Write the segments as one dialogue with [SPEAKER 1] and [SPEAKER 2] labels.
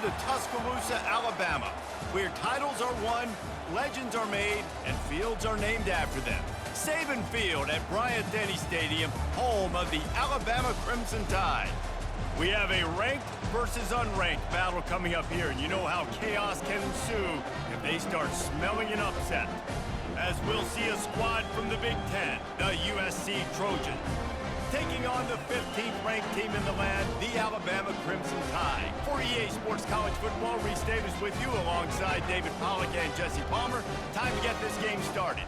[SPEAKER 1] to Tuscaloosa, Alabama, where titles are won, legends are made, and fields are named after them. Saban Field at Bryant-Denny Stadium, home of the Alabama Crimson Tide. We have a ranked versus unranked battle coming up here, and you know how chaos can ensue if they start smelling an upset. As we'll see a squad from the Big Ten, the USC Trojans, taking on the 15th ranked team in the land, the Alabama Crimson Tide. For EA Sports College Football, Reese Davis with you alongside David Pollack and Jesse Palmer. Time to get this game started.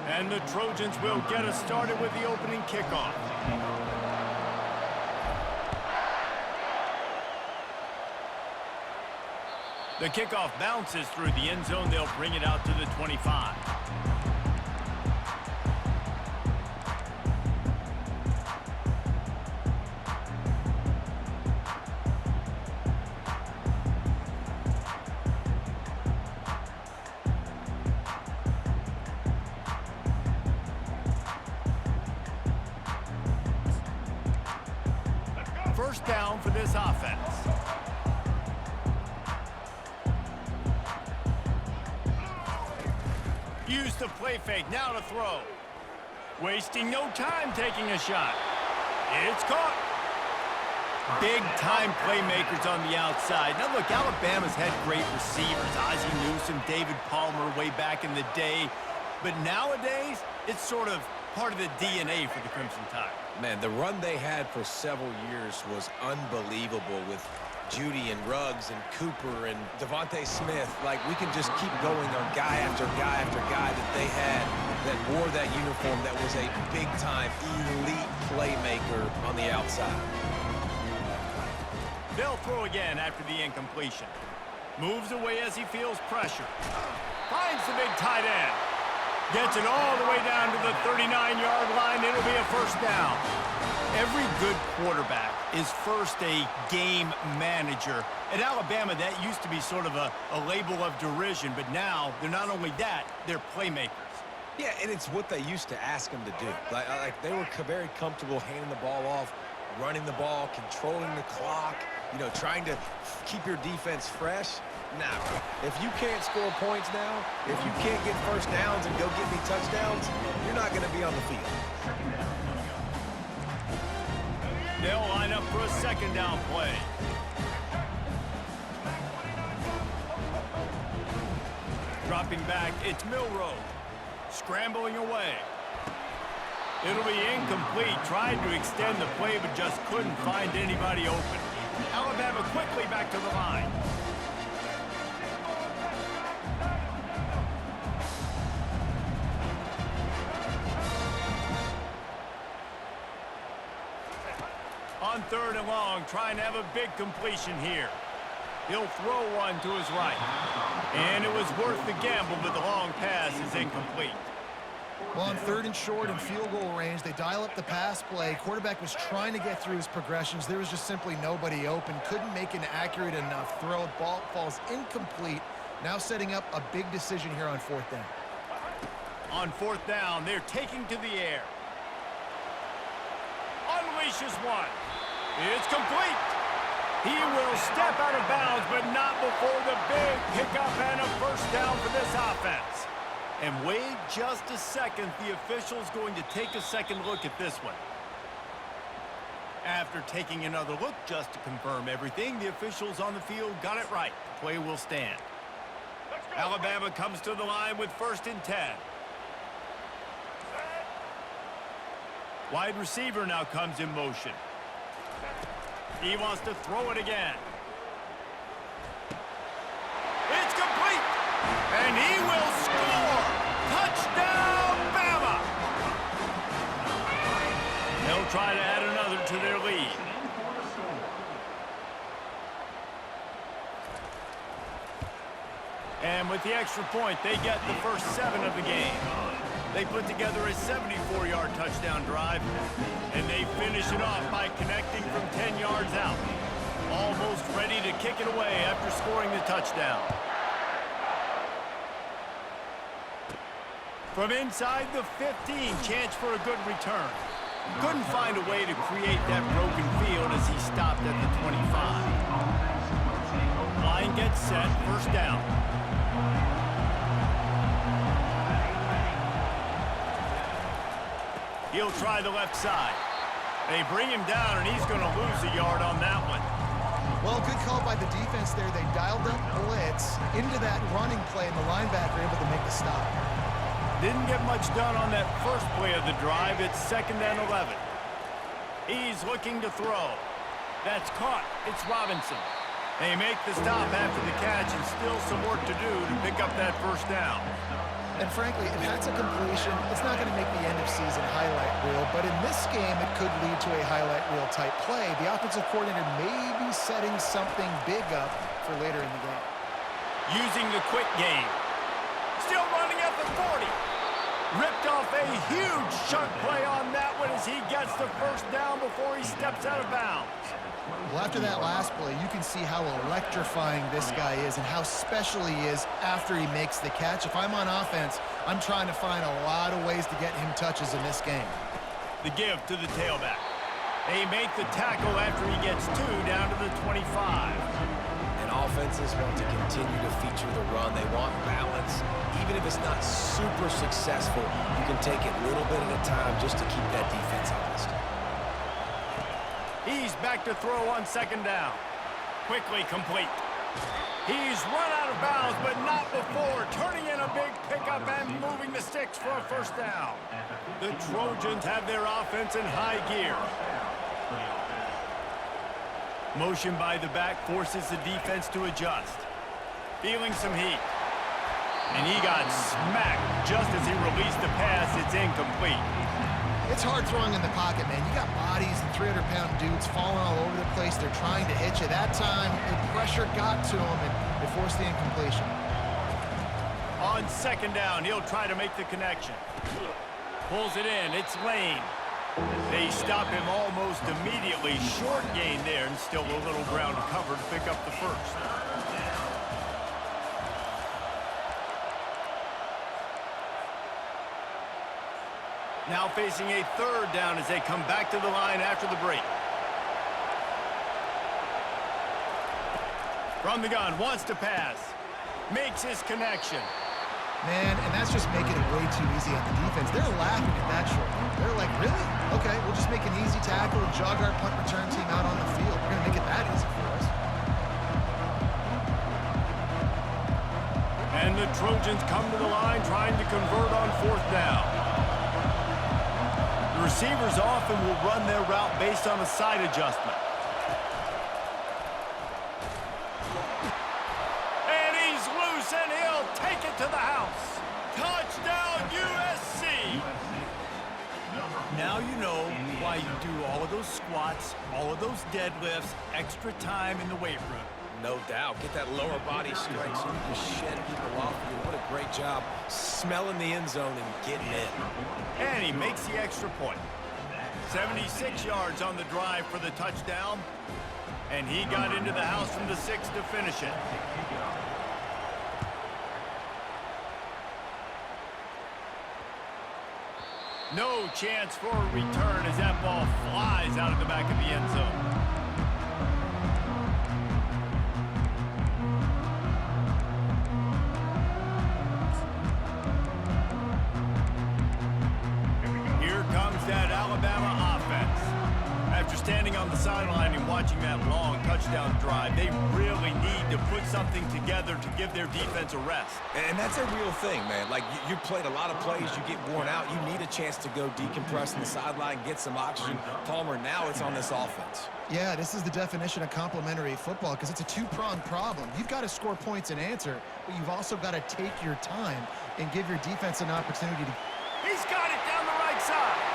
[SPEAKER 1] And the Trojans will get us started with the opening kickoff. The kickoff bounces through the end zone. They'll bring it out to the 25. First down for this offense. Use the play fake, now to throw. Wasting no time taking a shot. It's caught. Big-time playmakers on the outside. Now, look, Alabama's had great receivers. Ozzie Newsome, David Palmer way back in the day. But nowadays, it's sort of part of the DNA for the Crimson Tide.
[SPEAKER 2] Man, the run they had for several years was unbelievable with Judy and Ruggs and Cooper and Devontae Smith. Like, we can just keep going on guy after guy after guy that they had that wore that uniform that was a big-time elite playmaker on the outside.
[SPEAKER 1] They'll throw again after the incompletion. Moves away as he feels pressure. Finds the big tight end. Gets it all the way down to the 39-yard line. It'll be a first down. Every good quarterback is first a game manager. At Alabama, that used to be sort of a label of derision, but now they're not only that, they're playmakers.
[SPEAKER 2] Yeah, and it's what they used to ask them to do. Like they were very comfortable handing the ball off, running the ball, controlling the clock, you know, trying to keep your defense fresh. Now, if you can't score points now, if you can't get first downs and go get me touchdowns, you're not going to be on the field.
[SPEAKER 1] They'll line up for a second down play. Dropping back, it's Milroe. Scrambling away. It'll be incomplete. Tried to extend the play, but just couldn't find anybody open. Alabama quickly back to the line. On third and long, trying to have a big completion here. He'll throw one to his right. And it was worth the gamble, but the long pass is incomplete.
[SPEAKER 3] Well, on third and short and field goal range, they dial up the pass play. Quarterback was trying to get through his progressions. There was just simply nobody open. Couldn't make an accurate enough throw. Ball falls incomplete. Now setting up a big decision here on fourth down.
[SPEAKER 1] On fourth down, they're taking to the air. Unleashes one. It's complete. He will step out of bounds, but not before the big pickup and a first down for this offense. And wait just a second. The official's going to take a second look at this one. After taking another look just to confirm everything, the officials on the field got it right. The play will stand. Alabama comes to the line with 1st and 10. Wide receiver now comes in motion. He wants to throw it again. It's complete! And he will score! Touchdown, Bama! They'll try to add another to their lead. And with the extra point, they get the first 7 of the game. They put together a 74-yard touchdown drive, and they finish it off by connecting from 10 yards out. Almost ready to kick it away after scoring the touchdown. From inside the 15, chance for a good return. Couldn't find a way to create that broken field as he stopped at the 25. Line gets set, first down. He'll try the left side. They bring him down, and he's going to lose a yard on that one.
[SPEAKER 3] Well, good call by the defense there. They dialed up blitz into that running play, and the linebacker able to make the stop.
[SPEAKER 1] Didn't get much done on that first play of the drive. It's 2nd and 11. He's looking to throw. That's caught. It's Robinson. They make the stop after the catch, and still some work to do to pick up that first down.
[SPEAKER 3] And frankly, if that's a completion, it's not going to make the end-of-season highlight reel. But in this game, it could lead to a highlight reel type play. The offensive coordinator may be setting something big up for later in the game.
[SPEAKER 1] Using the quick game. Still running at the 40. Ripped off a huge chunk play on that one as he gets the first down before he steps out of bounds.
[SPEAKER 3] Well, after that last play, you can see how electrifying this guy is and how special he is after he makes the catch. If I'm on offense, I'm trying to find a lot of ways to get him touches in this game.
[SPEAKER 1] The give to the tailback. They make the tackle after he gets 2 down to the 25.
[SPEAKER 2] And offenses want to continue to feature the run. They want balance. Even if it's not super successful, you can take it little bit at a time just to keep that defense honest.
[SPEAKER 1] He's back to throw on 2nd down. Quickly complete. He's run out of bounds, but not before turning in a big pickup and moving the sticks for a first down. The Trojans have their offense in high gear. Motion by the back forces the defense to adjust. Feeling some heat. And he got smacked just as he released the pass. It's incomplete.
[SPEAKER 3] It's hard throwing in the pocket, man. You got bodies and 300-pound dudes falling all over the place. They're trying to hit you. That time, the pressure got to him, and it forced the incompletion.
[SPEAKER 1] On 2nd down, he'll try to make the connection. Pulls it in. It's Lane. They stop him almost immediately. Short gain there, and still a little ground to cover to pick up the first. Now facing a 3rd down as they come back to the line after the break. From the gun, wants to pass. Makes his connection.
[SPEAKER 3] Man, and that's just making it way too easy on the defense. They're laughing at that short. They're like, really? Okay, we'll just make an easy tackle and jog our punt return team out on the field. We're going to make it that easy for us.
[SPEAKER 1] And the Trojans come to the line trying to convert on 4th down. The receivers often will run their route based on a side adjustment. And he's loose, and he'll take it to the house. Touchdown, USC! Now you know why you do all of those squats, all of those deadlifts, extra time in the weight room.
[SPEAKER 2] No doubt. Get that lower body strength so you can shed people off you. What a great job smelling the end zone and getting in.
[SPEAKER 1] And he makes the extra point. 76 yards on the drive for the touchdown. And he got into the house from the 6 to finish it. No chance for a return as that ball flies out of the back of the end zone. That Alabama offense. After standing on the sideline and watching that long touchdown drive, they really need to put something together to give their defense a rest.
[SPEAKER 2] And that's a real thing, man. Like, you played a lot of plays, you get worn out, you need a chance to go decompress on the sideline, get some oxygen. Palmer, now it's on this offense.
[SPEAKER 3] Yeah, this is the definition of complementary football because it's a two-pronged problem. You've got to score points and answer, but you've also got to take your time and give your defense an opportunity to...
[SPEAKER 1] He's got it down the right side.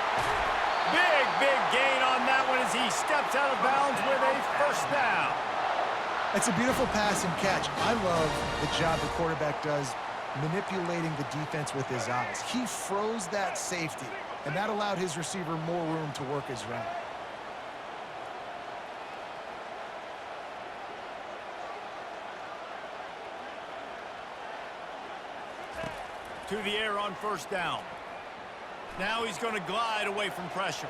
[SPEAKER 1] Big gain on that one as he steps out of bounds with a first down.
[SPEAKER 3] It's a beautiful pass and catch. I love the job the quarterback does manipulating the defense with his eyes. He froze that safety, and that allowed his receiver more room to work his route.
[SPEAKER 1] to the air on first down. Now he's going to glide away from pressure.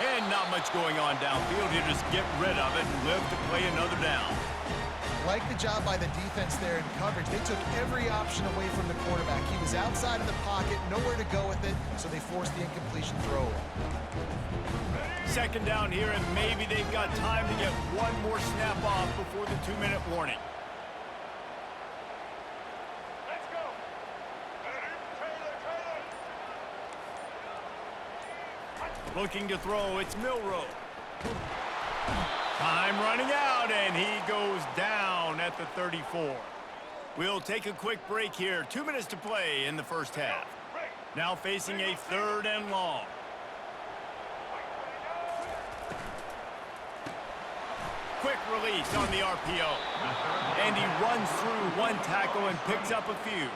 [SPEAKER 1] And not much going on downfield. He'll just get rid of it and live to play another down.
[SPEAKER 3] Like the job by the defense there in coverage. They took every option away from the quarterback. He was outside of the pocket, nowhere to go with it, so they forced the incompletion throw.
[SPEAKER 1] Second down here, and maybe they've got time to get one more snap off before the 2-minute warning.
[SPEAKER 4] Let's go.
[SPEAKER 1] Looking to throw, it's Milrow. Time running out, and he goes down at the 34. We'll take a quick break here. 2 minutes to play in the first half. Now facing a 3rd and long. Quick release on the RPO. And he runs through one tackle and picks up a few.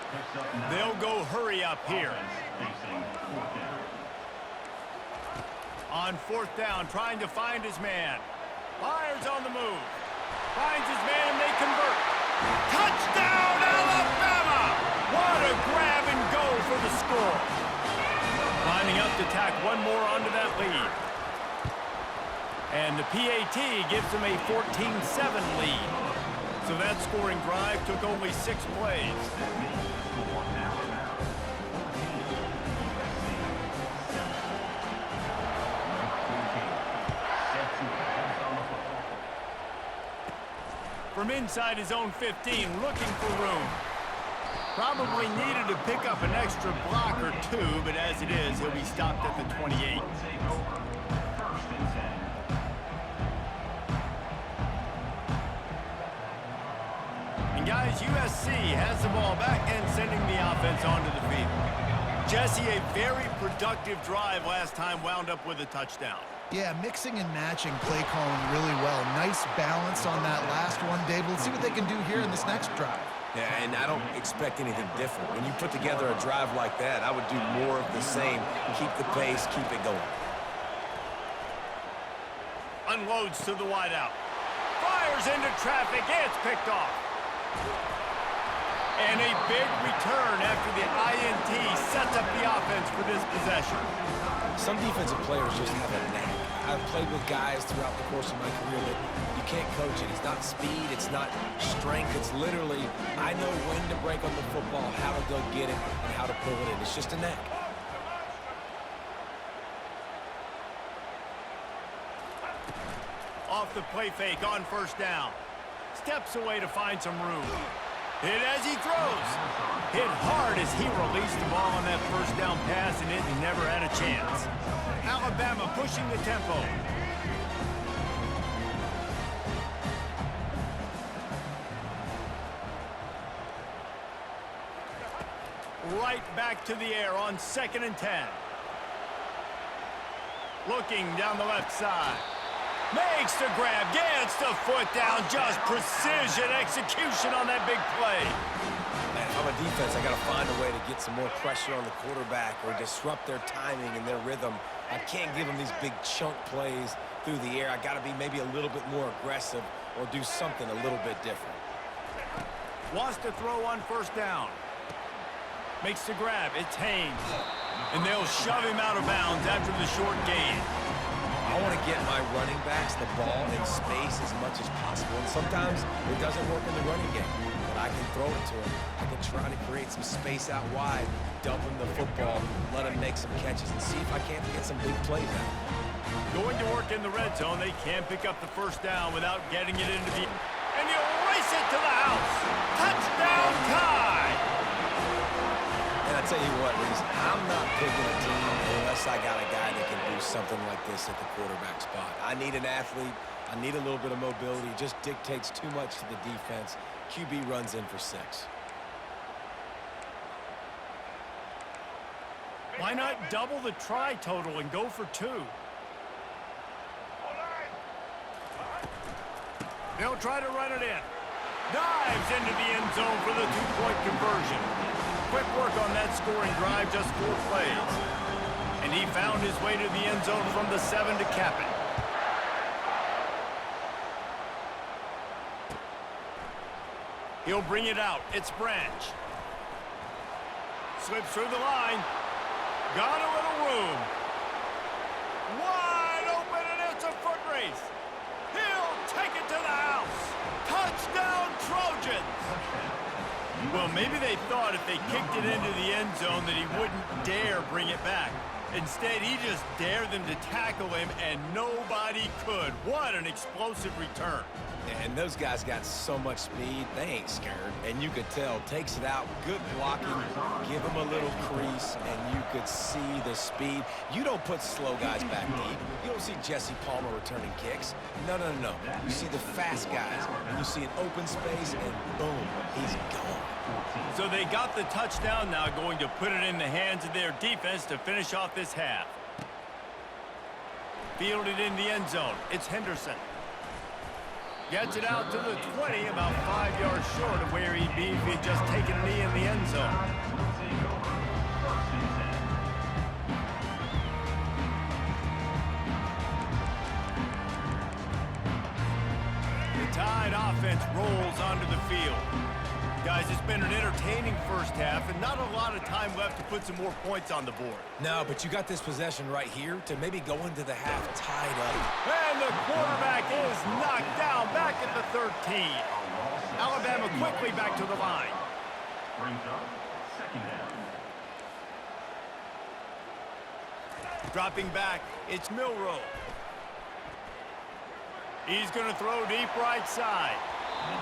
[SPEAKER 1] They'll go hurry up here. On 4th down, trying to find his man. Fires on the move. Finds his man and they convert. Touchdown, Alabama! What a grab and go for the score. Lining up to tack one more onto that lead. And the PAT gives them a 14-7 lead. So that scoring drive took only 6 plays. From inside his own 15, looking for room. Probably needed to pick up an extra block or 2, but as it is, he'll be stopped at the 28. And guys, USC has the ball back and sending the offense onto the field. Jesse, a very productive drive last time, wound up with a touchdown.
[SPEAKER 3] Yeah, mixing and matching play calling really well. Nice balance on that last one, David. Let's see what they can do here in this next drive.
[SPEAKER 2] Yeah, and I don't expect anything different. When you put together a drive like that, I would do more of the same. Keep the pace, keep it going.
[SPEAKER 1] Unloads to the wideout. Fires into traffic. It's picked off. And a big return after the INT sets up the offense for this possession.
[SPEAKER 2] Some defensive players just have a knack. I've played with guys throughout the course of my career that you can't coach it. It's not speed, it's not strength. It's literally, I know when to break on the football, how to go get it, and how to pull it in. It's just a knack.
[SPEAKER 1] Off the play fake on first down. Steps away to find some room. Hit as he throws. Hit hard as he released the ball on that first down pass, and it never had a chance. Alabama pushing the tempo. Right back to the air on 2nd and 10. Looking down the left side. Makes the grab, gets the foot down, just precision execution on that big play.
[SPEAKER 2] Man, if I'm a defense, I got to find a way to get some more pressure on the quarterback or disrupt their timing and their rhythm. I can't give them these big chunk plays through the air. I got to be maybe a little bit more aggressive or do something a little bit different.
[SPEAKER 1] Wants to throw on first down. Makes the grab, it's Haynes. And they'll shove him out of bounds after the short gain.
[SPEAKER 2] I want to get my running backs the ball in space as much as possible. And sometimes it doesn't work in the running game, but I can throw it to him. I can try to create some space out wide, dump him the football, let him make some catches, and see if I can't get some big plays out.
[SPEAKER 1] Going to work in the red zone, they can't pick up the first down without getting it into the... And he'll race it to the house. Touchdown tie.
[SPEAKER 2] And I tell you what, Reese, I'm not picking a team unless I got a guy that can do something like this at the quarterback spot. I need an athlete. I need a little bit of mobility. It just dictates too much to the defense. QB runs in for 6.
[SPEAKER 1] Why not double the try total and go for 2? They'll try to run it in. Dives into the end zone for the 2-point conversion. Quick work on that scoring drive, just 4 plays. And he found his way to the end zone from the 7 to cap it. He'll bring it out. It's Branch. Slips through the line. Got a little room. Wide open, and it's a foot race. He'll take it to the house. Touchdown, Trojans. Well, maybe they thought if they kicked it into the end zone that he wouldn't dare bring it back. Instead, he just dared them to tackle him, and nobody could. What an explosive return.
[SPEAKER 2] And those guys got so much speed, they ain't scared. And you could tell, takes it out, good blocking, give him a little crease, and you could see the speed. You don't put slow guys back deep. You don't see Jesse Palmer returning kicks. No, no, no, no. You see the fast guys, and you see an open space, and boom, he's gone.
[SPEAKER 1] So they got the touchdown, now going to put it in the hands of their defense to finish off this half. Fielded in the end zone. It's Henderson. Gets it out to the 20, about 5 yards short of where he'd be if he'd just taken a knee in the end zone. The Tide offense rolls onto the field. Guys, it's been an entertaining first half and not a lot of time left to put some more points on the board.
[SPEAKER 2] No, but you got this possession right here to maybe go into the half tied up.
[SPEAKER 1] And the quarterback is knocked down back at the 13. Alabama quickly back to the line.
[SPEAKER 4] Brings up second down.
[SPEAKER 1] Dropping back, it's Milroe. He's going to throw deep right side.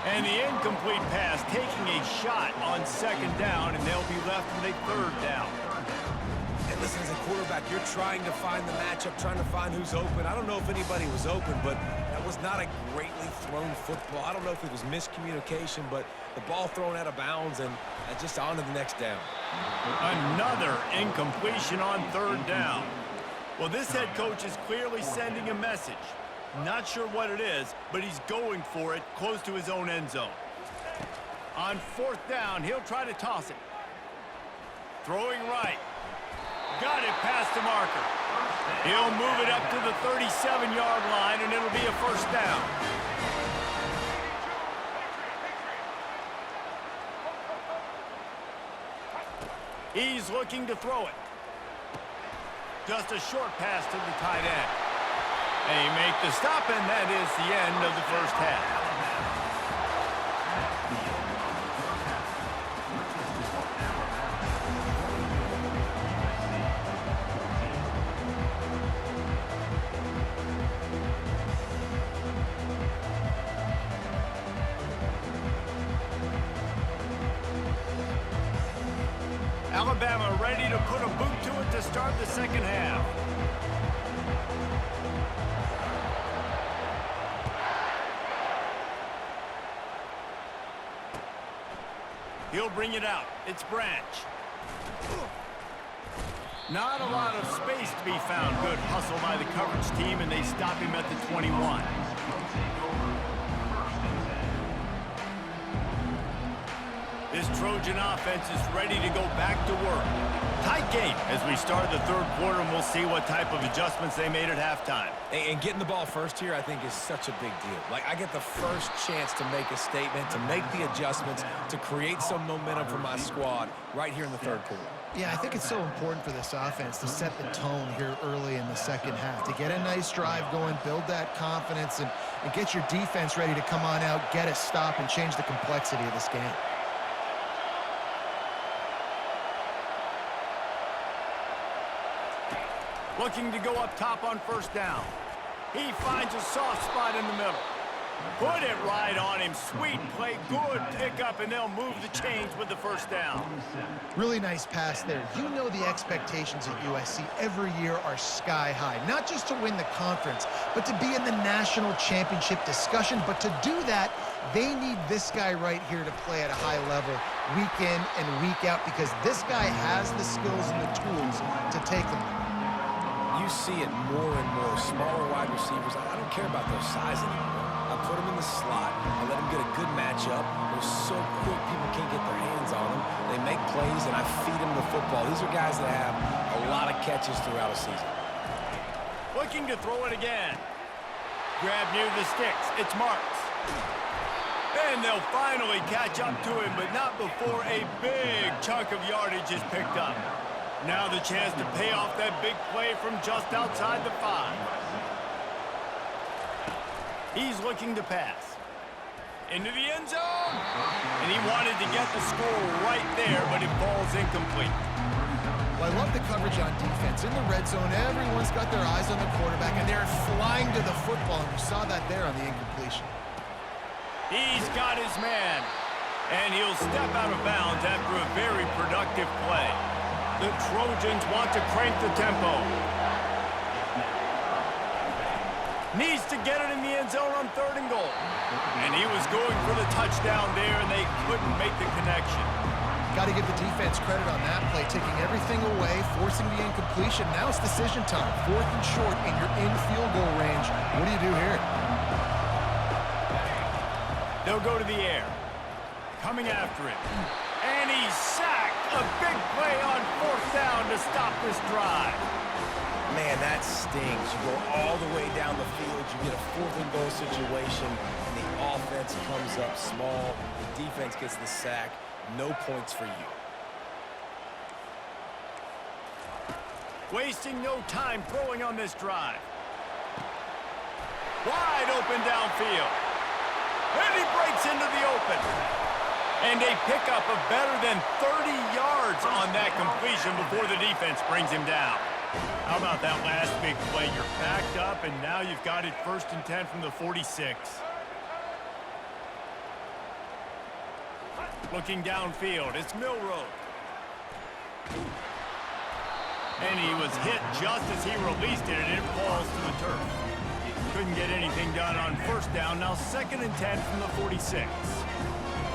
[SPEAKER 1] And the incomplete pass taking a shot on second down, and they'll be left with a third down.
[SPEAKER 2] And listen, as a quarterback, you're trying to find the matchup, trying to find who's open. I don't know if anybody was open, but that was not a greatly thrown football. I don't know if it was miscommunication, but the ball thrown out of bounds and just on to the next down.
[SPEAKER 1] Another incompletion on third down. Well, this head coach is clearly sending a message. Not sure what it is, but he's going for it close to his own end zone. On fourth down, he'll try to toss it. Throwing right. Got it past the marker. He'll move it up to the 37-yard line, and it'll be a first down. He's looking to throw it. Just a short pass to the tight end. They make the stop, and that is the end of the first half. Alabama ready to put a boot to it to start the second half. He'll bring it out. It's Branch. Not a lot of space to be found. Good hustle by the coverage team, and they stop him at the 21. This Trojan offense is ready to go back to work. Tight game as we start the third quarter, and we'll see what type of adjustments they made at halftime.
[SPEAKER 2] And getting the ball first here, I think, is such a big deal. Like, I get the first chance to make a statement, to make the adjustments, to create some momentum for my squad right here in the third quarter.
[SPEAKER 3] Yeah, I think it's so important for this offense to set the tone here early in the second half, to get a nice drive going, build that confidence, and get your defense ready to come on out, get a stop, and change the complexity of this game.
[SPEAKER 1] Looking to go up top on first down. He finds a soft spot in the middle. Put it right on him. Sweet play, good pickup, and they'll move the chains with the first down.
[SPEAKER 3] Really nice pass there. You know the expectations at USC every year are sky high. Not just to win the conference, but to be in the national championship discussion. But to do that, they need this guy right here to play at a high level week in and week out, because this guy has the skills and the tools to take them.
[SPEAKER 2] You see it more and more. Smaller wide receivers, I don't care about their size anymore. I put them in the slot. I let them get a good matchup. They're so quick, people can't get their hands on them. They make plays, and I feed them the football. These are guys that have a lot of catches throughout a season.
[SPEAKER 1] Looking to throw it again. Grab near the sticks. It's Marks. And they'll finally catch up to him, but not before a big chunk of yardage is picked up. Now the chance to pay off that big play from just outside the 5. He's looking to pass. Into the end zone. And he wanted to get the score right there, but it falls incomplete.
[SPEAKER 3] Well, I love the coverage on defense. In the red zone, everyone's got their eyes on the quarterback, and they're flying to the football, and you saw that there on the incompletion.
[SPEAKER 1] He's got his man, and he'll step out of bounds after a very productive play. The Trojans want to crank the tempo. Needs to get it in the end zone on 3rd and goal. And he was going for the touchdown there, and they couldn't make the connection.
[SPEAKER 3] Got to give the defense credit on that play, taking everything away, forcing the incompletion. Now it's decision time. 4th and short, and you're in field goal range. What do you do here?
[SPEAKER 1] They'll go to the air. Coming after it. And he's sacked. A big play on 4th down to stop this drive.
[SPEAKER 2] Man, that stings. You go all the way down the field, you get a 4th and goal situation, and the offense comes up small. The defense gets the sack. No points for you.
[SPEAKER 1] Wasting no time throwing on this drive. Wide open downfield. And he breaks into the open. And a pickup of better than 30 yards on that completion before the defense brings him down. How about that last big play? You're backed up, and now you've got it 1st and 10 from the 46. Looking downfield, it's Milroe. And he was hit just as he released it, and it falls to the turf. Couldn't get anything done on 1st down. Now 2nd and 10 from the 46.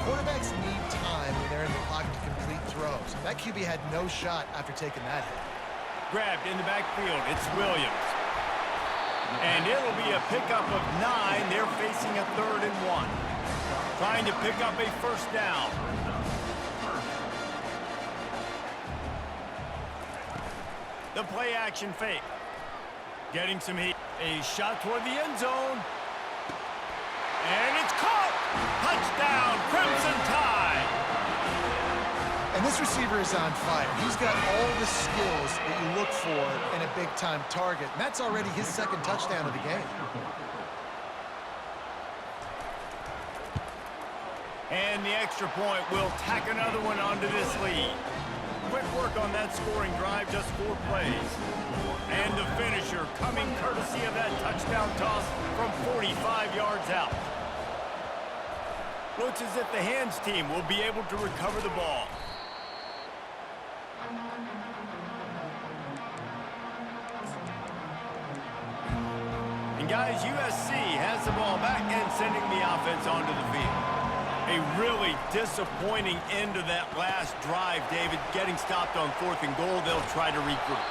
[SPEAKER 3] Quarterbacks need time when they're in the pocket to complete throws. That QB had no shot after taking that hit.
[SPEAKER 1] Grabbed in the backfield, it's Williams. And it'll be a pickup of 9. They're facing a 3rd and 1. Trying to pick up a 1st down. The play action fake. Getting some heat. A shot toward the end zone. And it's caught! Touchdown, Crimson Tide!
[SPEAKER 3] And this receiver is on fire. He's got all the skills that you look for in a big-time target. And that's already his 2nd touchdown of the game.
[SPEAKER 1] And the extra point will tack another one onto this lead. Quick work on that scoring drive, just 4 plays. And the finisher coming courtesy of that touchdown toss from 45 yards out. Looks as if the hands team will be able to recover the ball. And guys, USC has the ball back and sending the offense onto the field. A really disappointing end to that last drive, David. Getting stopped on 4th and goal, they'll try to regroup.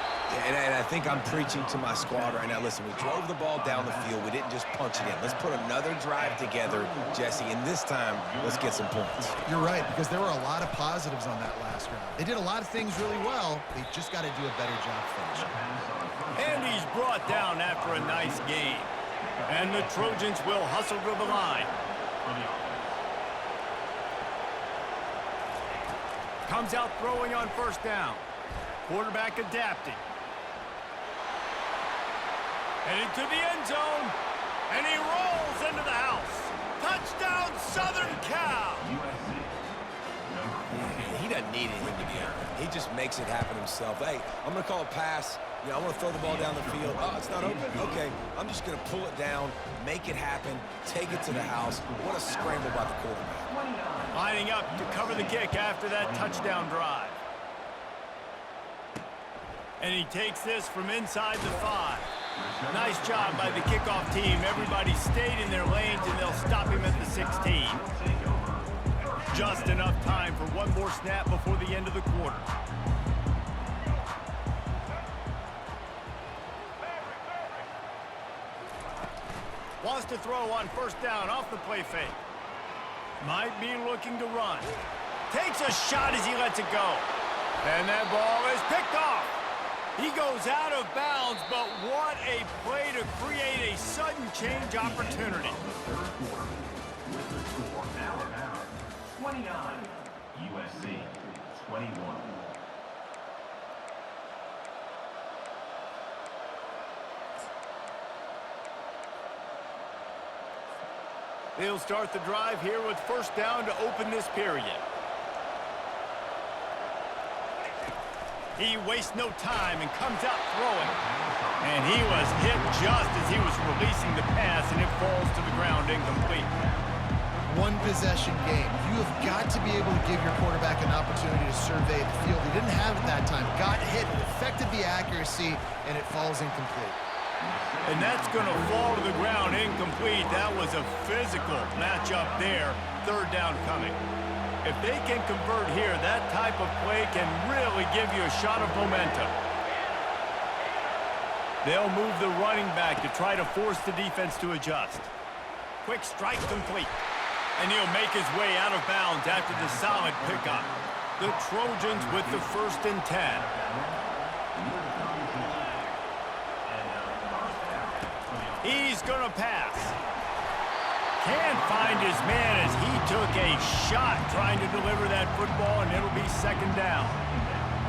[SPEAKER 2] And I think I'm preaching to my squad right now. Listen, we drove the ball down the field. We didn't just punch it in. Let's put another drive together, Jesse, and this time, let's get some points.
[SPEAKER 3] You're right, because there were a lot of positives on that last round. They did a lot of things really well. They just got to do a better job finishing.
[SPEAKER 1] And he's brought down after a nice game. And the Trojans will hustle to the line. Comes out throwing on 1st down. Quarterback adapting. Headed to the end zone. And he rolls into the house. Touchdown, Southern Cal.
[SPEAKER 2] He doesn't need anything to be open. He just makes it happen himself. Hey, I'm going to call a pass. You know, I want to throw the ball down the field. Oh, it's not open? Okay. I'm just going to pull it down, make it happen, take it to the house. What a scramble by the quarterback.
[SPEAKER 1] Lining up to cover the kick after that touchdown drive. And he takes this from inside the 5. Nice job by the kickoff team. Everybody stayed in their lanes, and they'll stop him at the 16. Just enough time for one more snap before the end of the quarter. Wants to throw on 1st down off the play fake. Might be looking to run. Takes a shot as he lets it go. And that ball is picked off. He goes out of bounds, but what a play to create a sudden change opportunity.
[SPEAKER 4] 29. USC 21.
[SPEAKER 1] They'll start the drive here with first down to open this period. He wastes no time and comes out throwing. And he was hit just as he was releasing the pass, and it falls to the ground incomplete.
[SPEAKER 3] One possession game. You have got to be able to give your quarterback an opportunity to survey the field. He didn't have it that time. Got hit, it affected the accuracy, and it falls incomplete.
[SPEAKER 1] And that's going to fall to the ground incomplete. That was a physical matchup there. Third down coming. If they can convert here, that type of play can really give you a shot of momentum. They'll move the running back to try to force the defense to adjust. Quick strike complete. And he'll make his way out of bounds after the solid pickup. The Trojans with the 1st and 10. He's going to pass. Can't find his man as he took a shot trying to deliver that football, and it'll be 2nd down.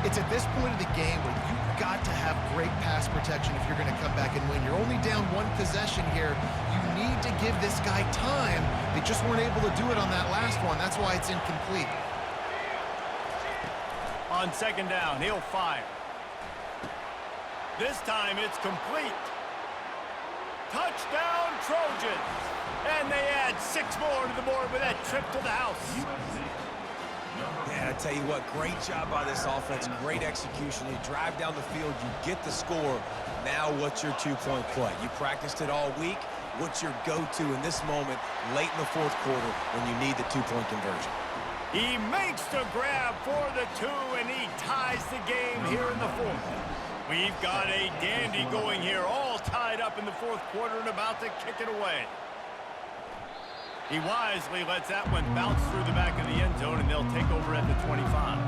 [SPEAKER 3] It's at this point of the game where you've got to have great pass protection if you're going to come back and win. You're only down one possession here. You need to give this guy time. They just weren't able to do it on that last one. That's why it's incomplete.
[SPEAKER 1] On 2nd down, he'll fire. This time it's complete. Touchdown, Trojans! And they add 6 more to the board with that trip to the house.
[SPEAKER 2] Man, I tell you what, great job by this offense. Great execution. You drive down the field, you get the score. Now what's your two-point play? You practiced it all week. What's your go-to in this moment late in the 4th quarter when you need the 2-point conversion?
[SPEAKER 1] He makes the grab for the 2, and he ties the game here in the 4th. We've got a dandy going here, all tied up in the 4th quarter and about to kick it away. He wisely lets that one bounce through the back of the end zone, and they'll take over at the 25.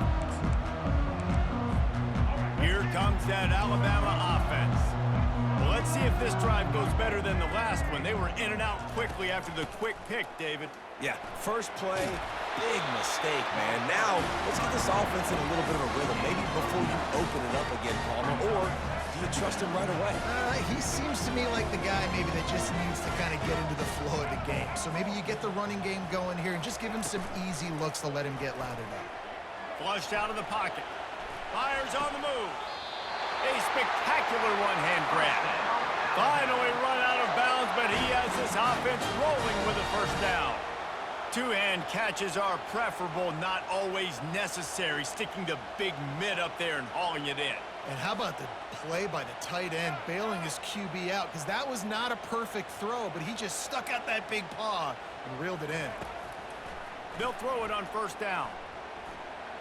[SPEAKER 1] Here comes that Alabama offense. Well, let's see if this drive goes better than the last one. They were in and out quickly after the quick pick, David.
[SPEAKER 2] Yeah, first play, big mistake, man. Now, let's get this offense in a little bit of a rhythm. Maybe before you open it up again, Palmer, or do you trust him right away?
[SPEAKER 3] He seems to me like the guy maybe that just needs to kind of get into the flow of the game. So maybe you get the running game going here and just give him some easy looks to let him get lathered up.
[SPEAKER 1] Flushed out of the pocket. Fires on the move. A spectacular one-hand grab. Finally run out of bounds, but he has this offense rolling with a 1st down. Two-hand catches are preferable, not always necessary. Sticking the big mid up there and hauling it in.
[SPEAKER 3] And how about the play by the tight end, bailing his QB out? Because that was not a perfect throw, but he just stuck out that big paw and reeled it in.
[SPEAKER 1] They'll throw it on 1st down.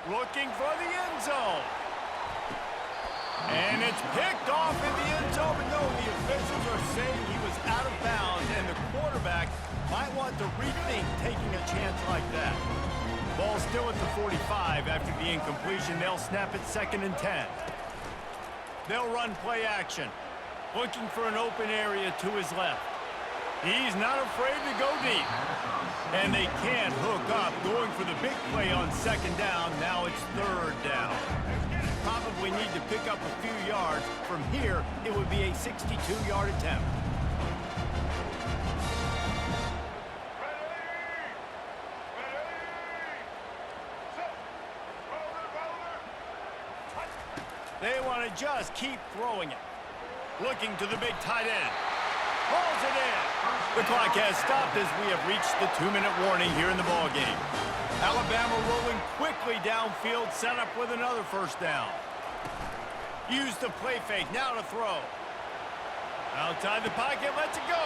[SPEAKER 1] Looking for the end zone. And it's picked off in the end zone, but no, the officials are saying he was out of bounds, and the quarterback might want to rethink taking a chance like that. Ball still at the 45 after the incompletion. They'll snap it 2nd and 10. They'll run play action, looking for an open area to his left. He's not afraid to go deep. And they can't hook up, going for the big play on 2nd down. Now it's 3rd down. Probably need to pick up a few yards. From here, it would be a 62-yard attempt. They want to just keep throwing it. Looking to the big tight end. Pulls it in. The clock has stopped as we have reached the 2-minute warning here in the ballgame. Alabama rolling quickly downfield, set up with another 1st down. Use the play fake, now to throw. Outside the pocket, lets it go.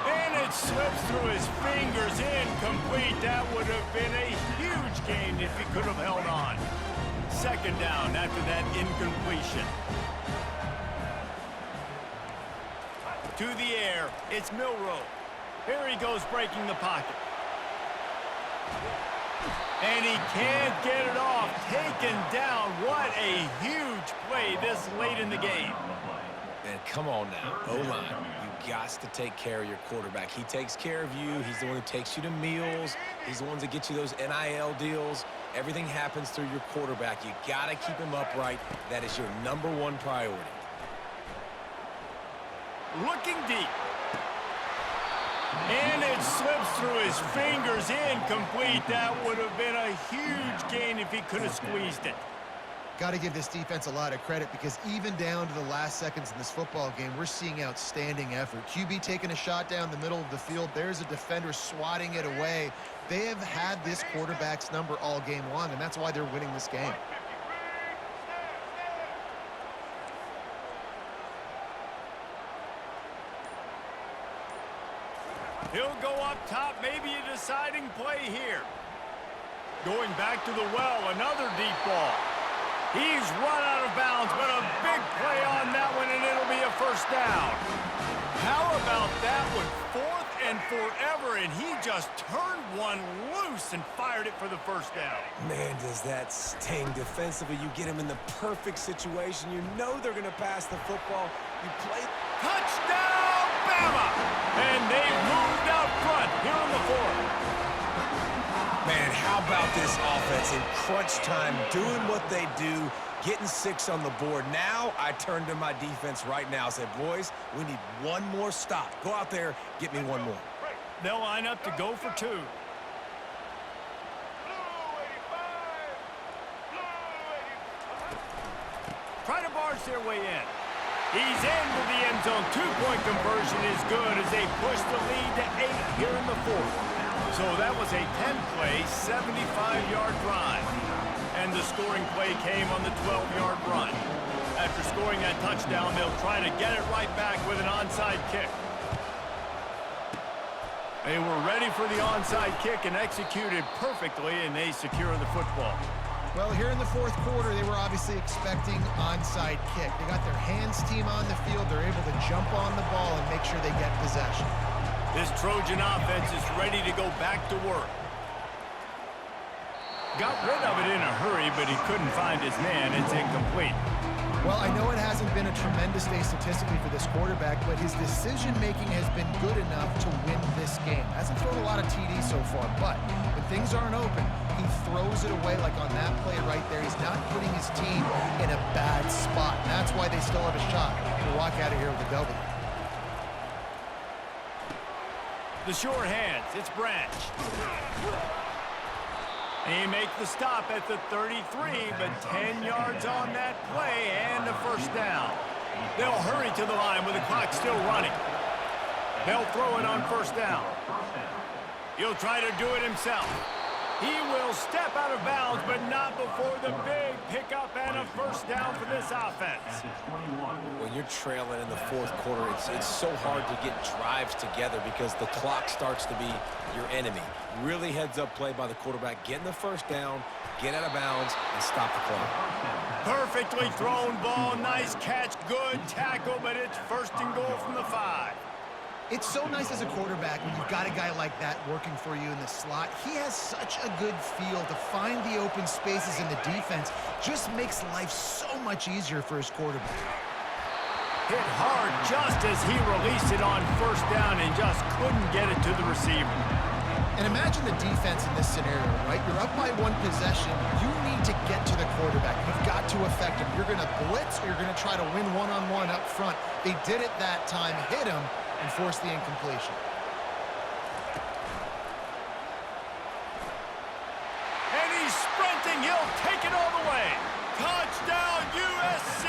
[SPEAKER 1] And it slips through his fingers, incomplete. That would have been a huge gain if he could have held on. 2nd down after that incompletion. To the air, it's Milroe. Here he goes breaking the pocket. And he can't get it off. Taken down. What a huge play this late in the game.
[SPEAKER 2] And come on now, O-line, you got to take care of your quarterback. He takes care of you. He's the one who takes you to meals. He's the one that gets you those NIL deals. Everything happens through your quarterback. You got to keep him upright. That is your #1 priority.
[SPEAKER 1] Looking deep. And it slips through his fingers, incomplete. That would have been a huge gain if he could have squeezed it.
[SPEAKER 3] Got to give this defense a lot of credit because even down to the last seconds in this football game, we're seeing outstanding effort. QB taking a shot down the middle of the field. There's a defender swatting it away. They have had this quarterback's number all game long, and that's why they're winning this game.
[SPEAKER 1] He'll go up top, maybe a deciding play here. Going back to the well, another deep ball. He's run out of bounds, but a big play on that one, and it'll be a first down. How about that one? 4th and forever, and he just turned one loose and fired it for the first down.
[SPEAKER 2] Man, does that sting defensively. You get him in the perfect situation. You know they're going to pass the football. You play.
[SPEAKER 1] Touchdown, Bama! And they've moved out front here on the 4th.
[SPEAKER 2] Man, how about this offense in crunch time, doing what they do, getting 6 on the board. Now I turn to my defense right now and say, boys, we need one more stop. Go out there, get me one more.
[SPEAKER 1] They'll line up to go for 2. Try to barge their way in. He's into the end zone. 2-point conversion is good as they push the lead to 8 here in the 4th. So that was a 10-play, 75-yard drive. And the scoring play came on the 12-yard run. After scoring that touchdown, they'll try to get it right back with an onside kick. They were ready for the onside kick and executed perfectly, and they secure the football.
[SPEAKER 3] Well, here in the 4th quarter, they were obviously expecting onside kick. They got their hands team on the field. They're able to jump on the ball and make sure they get possession.
[SPEAKER 1] This Trojan offense is ready to go back to work. Got rid of it in a hurry, but he couldn't find his man. It's incomplete.
[SPEAKER 3] Well, I know it hasn't been a tremendous day statistically for this quarterback, but his decision-making has been good enough to win this game. Hasn't thrown a lot of TDs so far, but when things aren't open, he throws it away like on that play right there. He's not putting his team in a bad spot. And that's why they still have a shot to walk out of here with a W.
[SPEAKER 1] The sure hands, it's Branch. He makes the stop at the 33, but 10 yards on that play and a first down. They'll hurry to the line with the clock still running. They'll throw it on first down. He'll try to do it himself. He will step out of bounds, but not before the big pickup and a first down for this offense.
[SPEAKER 2] When you're trailing in the 4th quarter, it's so hard to get drives together because the clock starts to be your enemy. Really heads-up play by the quarterback. Getting the first down, get out of bounds, and stop the clock.
[SPEAKER 1] Perfectly thrown ball, nice catch, good tackle, but it's 1st and goal from the 5.
[SPEAKER 3] It's so nice as a quarterback when you've got a guy like that working for you in the slot. He has such a good feel to find the open spaces in the defense. Just makes life so much easier for his quarterback.
[SPEAKER 1] Hit hard just as he released it on first down and just couldn't get it to the receiver.
[SPEAKER 3] And imagine the defense in this scenario, right? You're up by 1 possession. You need to get to the quarterback. You've got to affect him. You're going to blitz or you're going to try to win one-on-one up front. They did it that time, hit him, and force the incompletion.
[SPEAKER 1] And he's sprinting. He'll take it all the way. Touchdown, USC.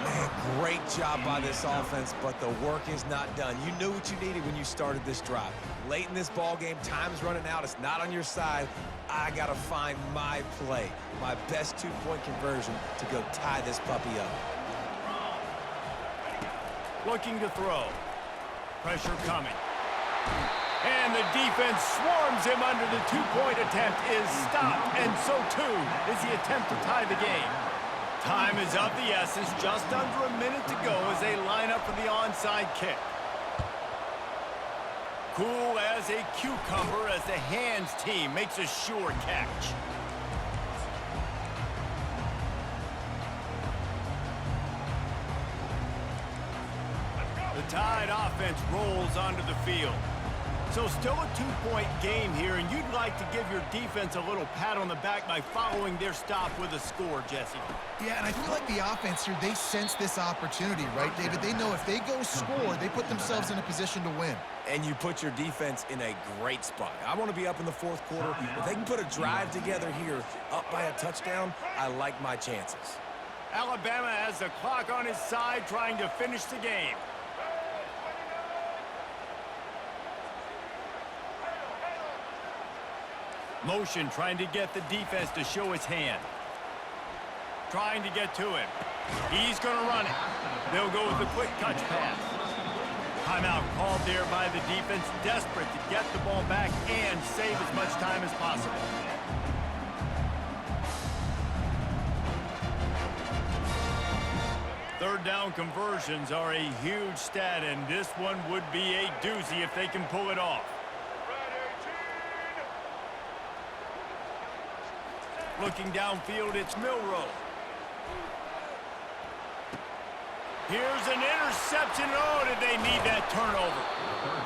[SPEAKER 2] Man, great job by this offense, but the work is not done. You knew what you needed when you started this drive. Late in this ball game, time's running out. It's not on your side. I got to find my play, my best 2-point conversion to go tie this puppy up.
[SPEAKER 1] Looking to throw. Pressure coming. And the defense swarms him under the 2-point attempt is stopped. And so, too, is the attempt to tie the game. Time is of the essence. Just under a minute to go as they line up for the onside kick. Cool as a cucumber as the hands team makes a sure catch. Tide offense rolls onto the field. So still a two-point game here, and you'd like to give your defense a little pat on the back by following their stop with a score, Jesse.
[SPEAKER 3] Yeah, and I feel like the offense here, they sense this opportunity, right, David? They know if they go score, they put themselves in a position to win.
[SPEAKER 2] And you put your defense in a great spot. I want to be up in the fourth quarter. If they can put a drive together here, up by a touchdown, I like my chances.
[SPEAKER 1] Alabama has the clock on his side, trying to finish the game. Motion trying to get the defense to show his hand. Trying to get to him. He's going to run it. They'll go with a quick touch pass. Timeout called there by the defense, desperate to get the ball back and save as much time as possible. Third down conversions are a huge stat, and this one would be a doozy if they can pull it off. Looking downfield, it's Milroe. Here's an interception. Oh, did they need that turnover?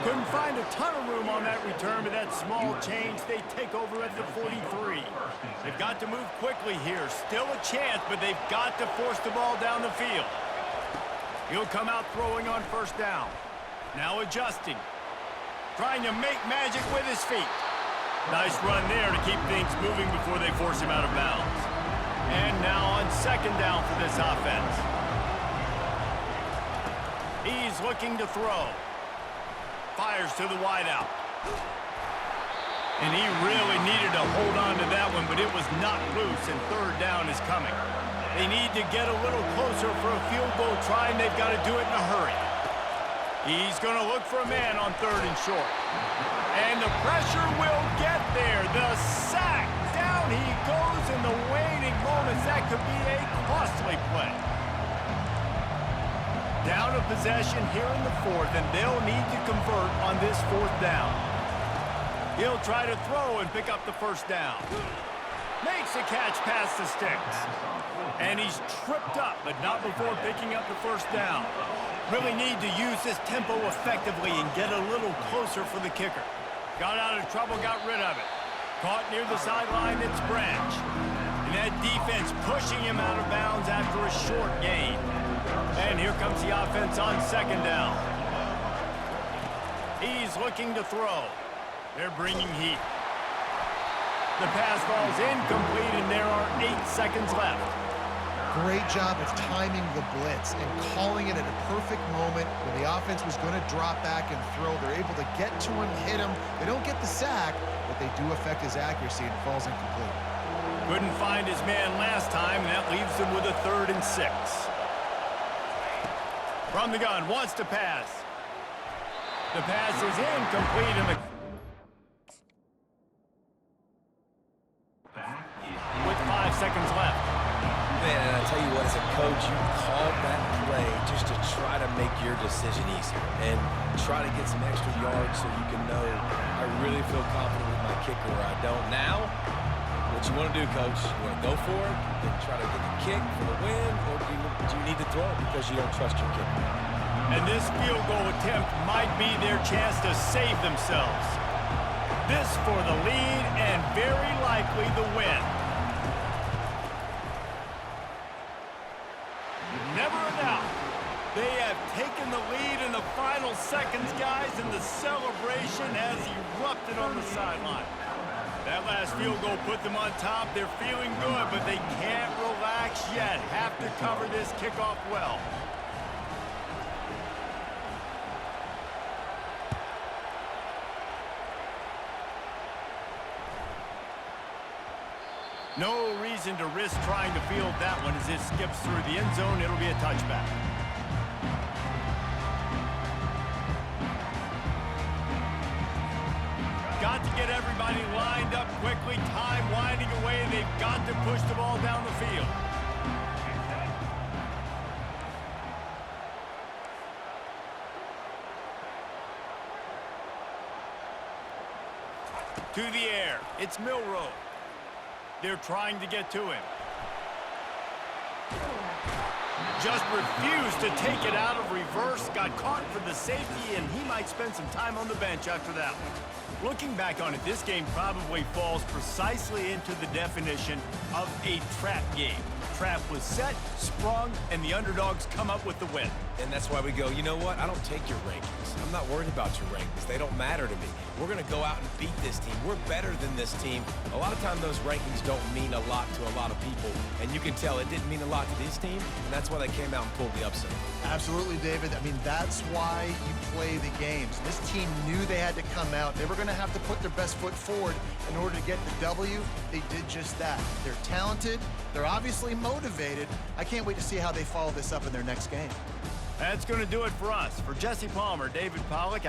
[SPEAKER 1] Couldn't find a ton of room on that return, but that small change, they take over at the 43. They've got to move quickly here. Still a chance, but they've got to force the ball down the field. He'll come out throwing on first down. Now adjusting. Trying to make magic with his feet. Nice run there to keep things moving before they force him out of bounds. And now on second down for this offense. He's looking to throw. Fires to the wideout. And he really needed to hold on to that one, but it was not loose, and third down is coming. They need to get a little closer for a field goal try, and they've got to do it in a hurry. He's going to look for a man on third and short. And the pressure will get there. The sack. Down he goes in the waning moments. That could be a costly play. Down a possession here in the fourth, and they'll need to convert on this fourth down. He'll try to throw and pick up the first down. Makes a catch past the sticks. And he's tripped up, but not before picking up the first down. Really need to use this tempo effectively and get a little closer for the kicker. Got out of trouble, got rid of it. Caught near the sideline, it's Branch. And that defense pushing him out of bounds after a short gain. And here comes the offense on second down. He's looking to throw. They're bringing heat. The pass falls incomplete, and there are 8 seconds left.
[SPEAKER 3] Great job of timing the blitz and calling it at a perfect moment when the offense was going to drop back and throw. They're able to get to him, hit him. They don't get the sack, but they do affect his accuracy, and it falls incomplete.
[SPEAKER 1] Couldn't find his man last time, and that leaves him with a 3rd and 6. From the gun, wants to pass. The pass is incomplete, and with 5 seconds left.
[SPEAKER 2] Man, and I tell you what, as a coach, you called that play just to try to make your decision easier and try to get some extra yards so you can know I really feel confident with my kicker or I don't. Now, what you want to do, Coach, you want to go for it and try to get the kick for the win, or do you need to throw it because you don't trust your kicker?
[SPEAKER 1] And this field goal attempt might be their chance to save themselves. This for the lead and very likely the win. Never a doubt. They have taken the lead in the final seconds, guys, and the celebration has erupted on the sideline. That last field goal put them on top. They're feeling good, but they can't relax yet. Have to cover this kickoff well. No reason to risk trying to field that one as it skips through the end zone. It'll be a touchback. Got to get everybody lined up quickly. Time winding away. They've got to push the ball down the field. To the air. It's Milroe. They're trying to get to him. just refused to take it out of reverse, got caught for the safety, and he might spend some time on the bench after that one. Looking back on it, this game probably falls precisely into the definition of a trap game. Trap was set, sprung, and the underdogs come up with the win.
[SPEAKER 2] And that's why we go, you know what? I don't take your rankings. I'm not worried about your rankings. They don't matter to me. We're going to go out and beat this team. We're better than this team. A lot of times those rankings don't mean a lot to a lot of people. And you can tell it didn't mean a lot to this team. And that's why they came out and pulled the upset.
[SPEAKER 3] Absolutely, David. I mean, that's why you play the games. This team knew they had to come out. They were going to have to put their best foot forward in order to get the W. They did just that. They're talented. They're obviously motivated. I can't wait to see how they follow this up in their next game.
[SPEAKER 1] That's going to do it for us. For Jesse Palmer, David Pollack.